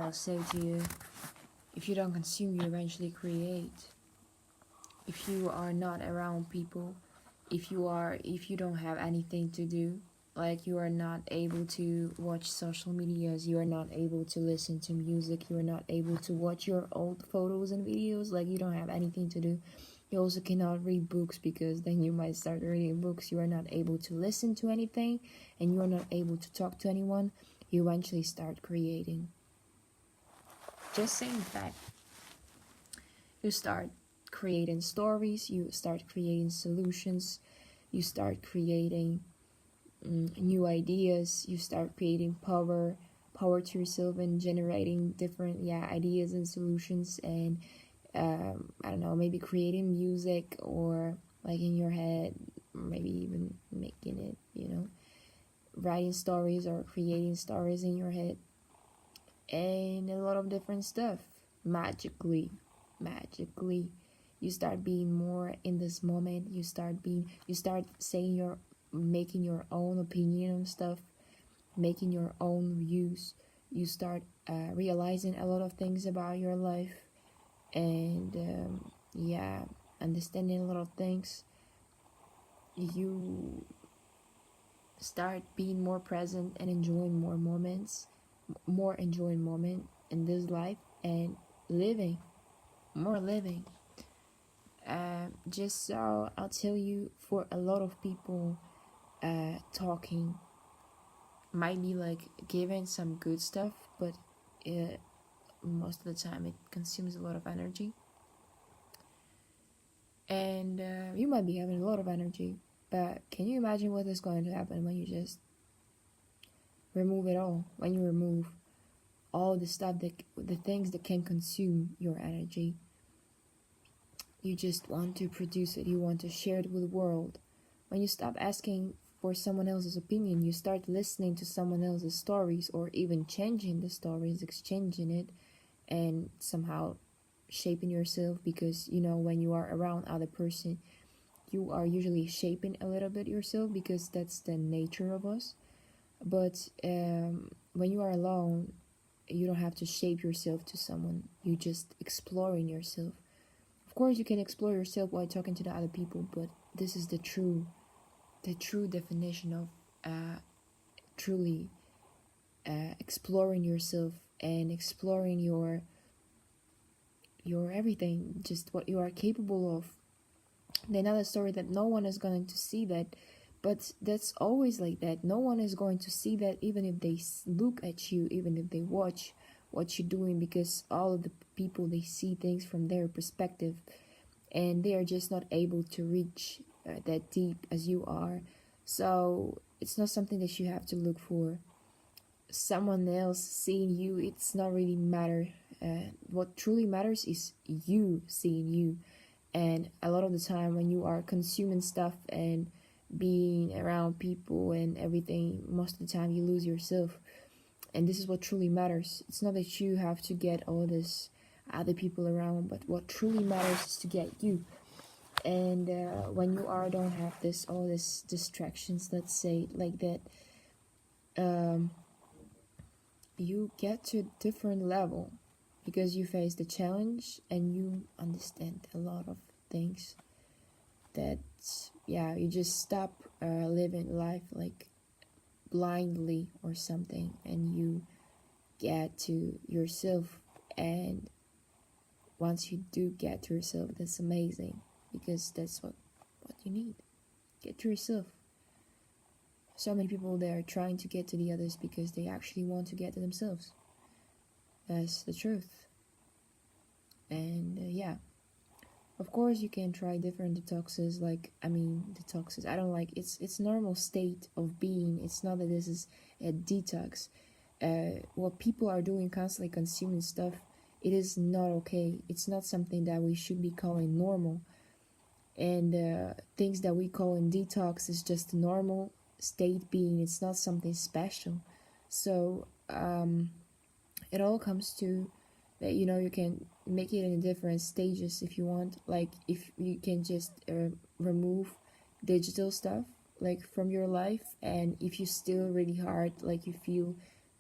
I'll say to you, if you don't consume, you eventually create. If you are not around people, if you don't have anything to do, like you are not able to watch social medias, you are not able to listen to music, you are not able to watch your old photos and videos, like you don't have anything to do. You also cannot read books, because then you might start reading books. You are not able to listen to anything, and you are not able to talk to anyone. You eventually start creating. Just saying that. You start creating stories, you start creating solutions, you start creating new ideas, you start creating power to yourself, and generating different ideas and solutions, and I don't know, maybe creating music, or like in your head, maybe even making it, writing stories or creating stories in your head, and a lot of different stuff. Magically, you start being more in this moment. You start making your own opinion on stuff, making your own views. You start realizing a lot of things about your life, and understanding a lot of things. You start being more present and enjoying more in this life, and living. Just so I'll tell you, for a lot of people, talking might be like giving some good stuff, but most of the time it consumes a lot of energy, and you might be having a lot of energy, but can you imagine what is going to happen when you just remove it all? When you remove all the stuff, the things that can consume your energy. You just want to produce it, you want to share it with the world. When you stop asking for someone else's opinion, you start listening to someone else's stories, or even changing the stories, exchanging it, and somehow shaping yourself, because when you are around other person, you are usually shaping a little bit yourself, because that's the nature of us. But when you are alone, you don't have to shape yourself to someone. You just exploring yourself. Of course, you can explore yourself while talking to the other people, but this is the true definition of truly exploring yourself, and exploring your everything, just what you are capable of. And another story that no one is going to see that, but that's always like that. No one is going to see that, even if they look at you, even if they watch what you're doing, because all of the people, they see things from their perspective, and they are just not able to reach that deep as you are. So it's not something that you have to look for someone else seeing you. It's not really matter. What truly matters is you seeing you. And a lot of the time, when you are consuming stuff and being around people and everything, most of the time you lose yourself. And this is what truly matters. It's not that you have to get all this other people around, but what truly matters is to get you. And when you don't have all this distractions, let's say like that, you get to a different level, because you face the challenge and you understand a lot of things. That you just stop living life like blindly or something, and you get to yourself. And once you do get to yourself, that's amazing, because that's what you need. Get to yourself. So many people, they are trying to get to the others because they actually want to get to themselves. That's the truth. And of course you can try different detoxes. Detoxes, I don't like, it's normal state of being. It's not that this is a detox. What people are doing, constantly consuming stuff, it is not okay. It's not something that we should be calling normal. And things that we call in detox is just a normal state being. It's not something special. So it all comes to that, you can make it in different stages if you want. Like, if you can just remove digital stuff like from your life, and if you still really hard, like you feel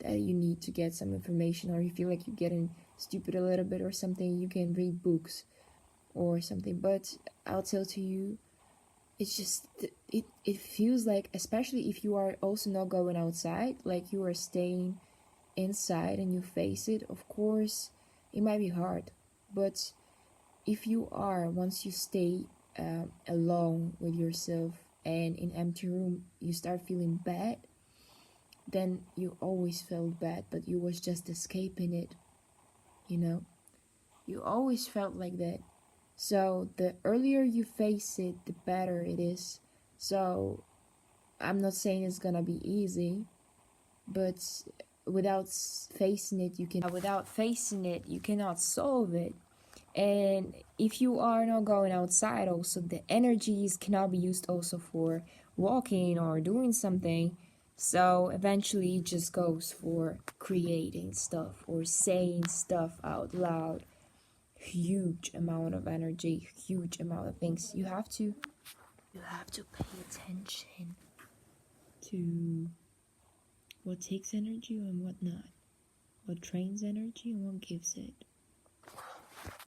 that you need to get some information, or you feel like you're getting stupid a little bit or something, you can read books or something. But I'll tell to you, it's just it feels like, especially if you are also not going outside, like you are staying inside and you face it, of course it might be hard. But if you are, once you stay alone with yourself and in empty room, you start feeling bad, then you always felt bad, but you was just escaping it, you know. You always felt like that. So the earlier you face it, the better it is. So I'm not saying it's gonna be easy, but without facing it, you cannot solve it. And if you are not going outside, also the energies cannot be used also for walking or doing something. So eventually it just goes for creating stuff or saying stuff out loud. Huge amount of energy, huge amount of things. You have to pay attention to what takes energy and what not, what drains energy and what gives it.